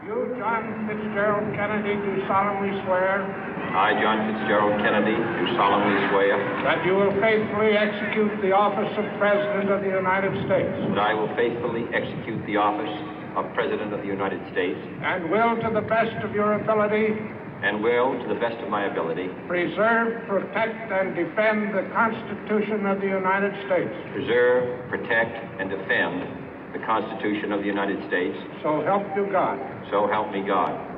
You, John Fitzgerald Kennedy, do solemnly swear. I, John Fitzgerald Kennedy, do solemnly swear. That you will faithfully execute the office of President of the United States. That I will faithfully execute the office of President of the United States. And will, to the best of your ability. And will, to the best of my ability. Preserve, protect, and defend the Constitution of the United States. Preserve, protect, and defend the Constitution of the United States. So help you God. So help me God.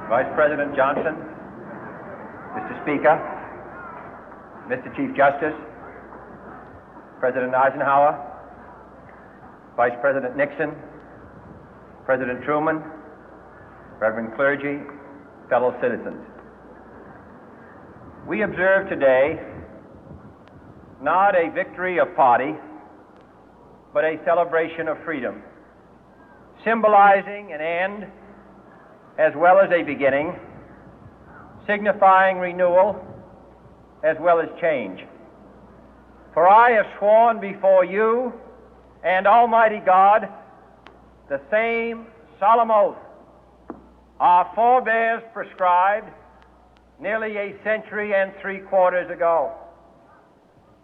Vice President Johnson, Mr. Speaker, Mr. Chief Justice, President Eisenhower, Vice President Nixon, President Truman, Reverend clergy, fellow citizens. We observe today not a victory of party, but a celebration of freedom, symbolizing an end as well as a beginning, signifying renewal as well as change. For I have sworn before you and Almighty God the same solemn oath our forebears prescribed nearly a century and 3/4 ago.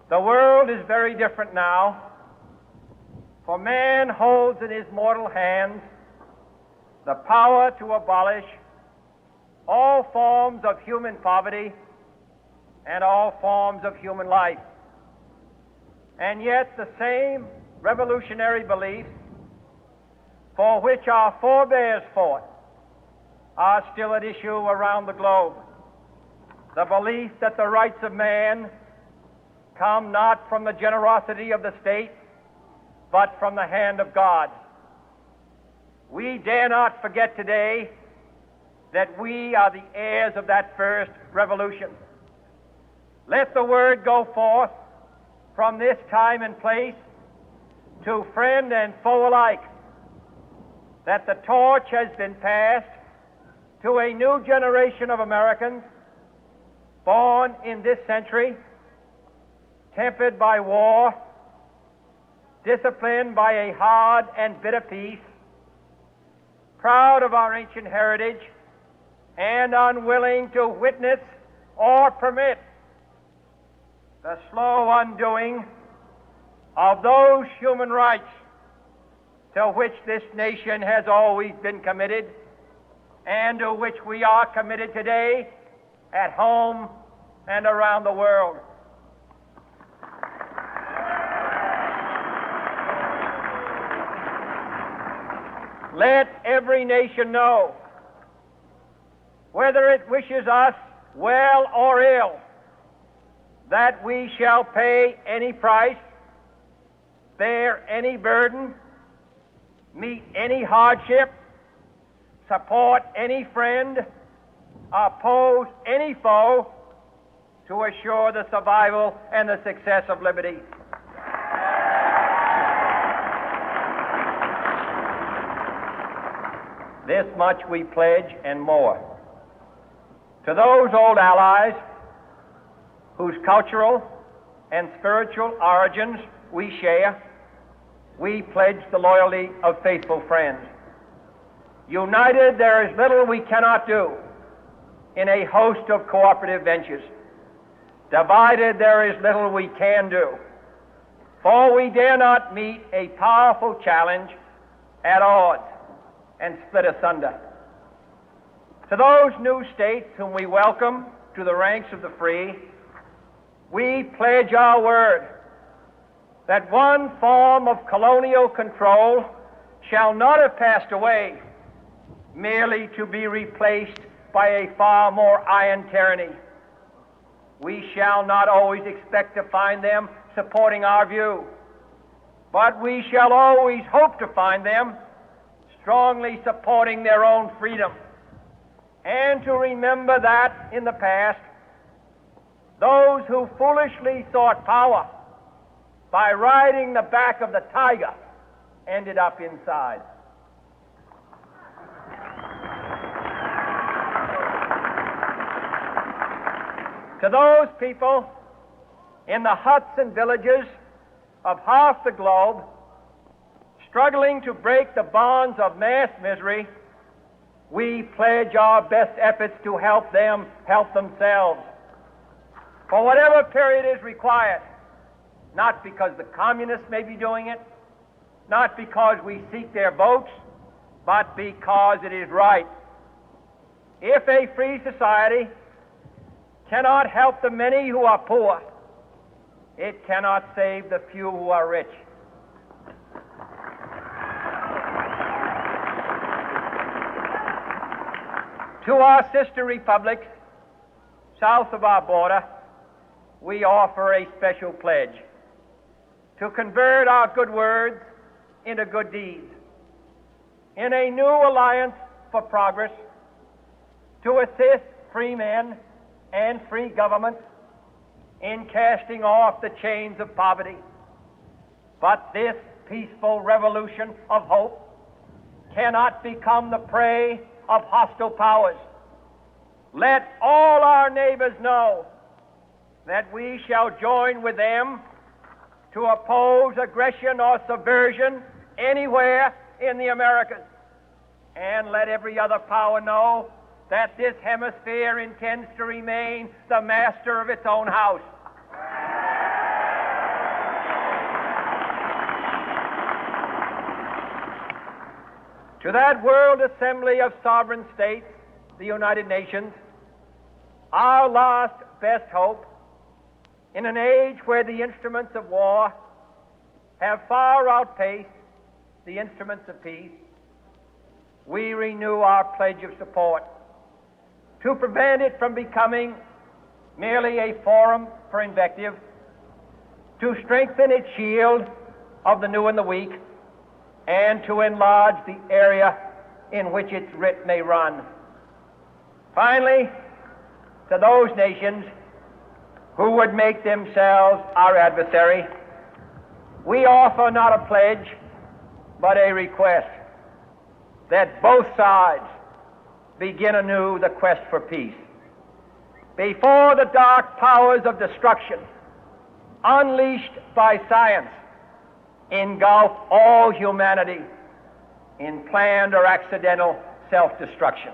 The world is very different now, for man holds in his mortal hands the power to abolish all forms of human poverty and all forms of human life. And yet the same revolutionary beliefs for which our forebears fought are still at issue around the globe. The belief that the rights of man come not from the generosity of the state, but from the hand of God. We dare not forget today that we are the heirs of that first revolution. Let the word go forth from this time and place to friend and foe alike that the torch has been passed to a new generation of Americans born in this century, tempered by war, disciplined by a hard and bitter peace, proud of our ancient heritage, and unwilling to witness or permit the slow undoing of those human rights to which this nation has always been committed and to which we are committed today at home and around the world. Let every nation know, whether it wishes us well or ill, that we shall pay any price, bear any burden, meet any hardship, support any friend, oppose any foe to assure the survival and the success of liberty. This much we pledge and more. To those old allies whose cultural and spiritual origins we share, we pledge the loyalty of faithful friends. United, there is little we cannot do in a host of cooperative ventures. Divided, there is little we can do, for we dare not meet a powerful challenge at odds and split asunder. To those new states whom we welcome to the ranks of the free, we pledge our word that one form of colonial control shall not have passed away, merely to be replaced by a far more iron tyranny. We shall not always expect to find them supporting our view, but we shall always hope to find them strongly supporting their own freedom, and to remember that in the past, those who foolishly sought power by riding the back of the tiger ended up inside. To those people in the huts and villages of half the globe struggling to break the bonds of mass misery, we pledge our best efforts to help them help themselves for whatever period is required, not because the communists may be doing it, not because we seek their votes, but because it is right. If a free society cannot help the many who are poor, it cannot save the few who are rich. To our sister republics south of our border, we offer a special pledge to convert our good words into good deeds, in a new alliance for progress, to assist free men and free governments in casting off the chains of poverty. But this peaceful revolution of hope cannot become the prey of hostile powers. Let all our neighbors know that we shall join with them to oppose aggression or subversion anywhere in the Americas. And let every other power know that this hemisphere intends to remain the master of its own house. To that World Assembly of Sovereign States, the United Nations, our last best hope, in an age where the instruments of war have far outpaced the instruments of peace, we renew our pledge of support to prevent it from becoming merely a forum for invective, to strengthen its shield of the new and the weak, and to enlarge the area in which its writ may run. Finally, to those nations who would make themselves our adversary, we offer not a pledge, but a request that both sides begin anew the quest for peace. Before the dark powers of destruction, unleashed by science, engulf all humanity in planned or accidental self-destruction,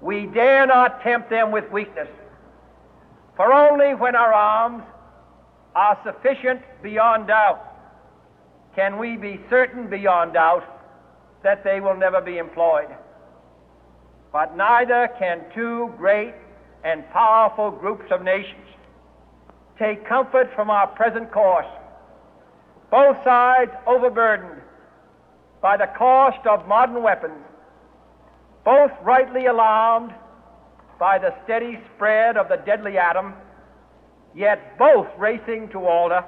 we dare not tempt them with weakness, for only when our arms are sufficient beyond doubt can we be certain beyond doubt that they will never be employed. But neither can two great and powerful groups of nations take comfort from our present course, both sides overburdened by the cost of modern weapons, both rightly alarmed by the steady spread of the deadly atom, yet both racing to alter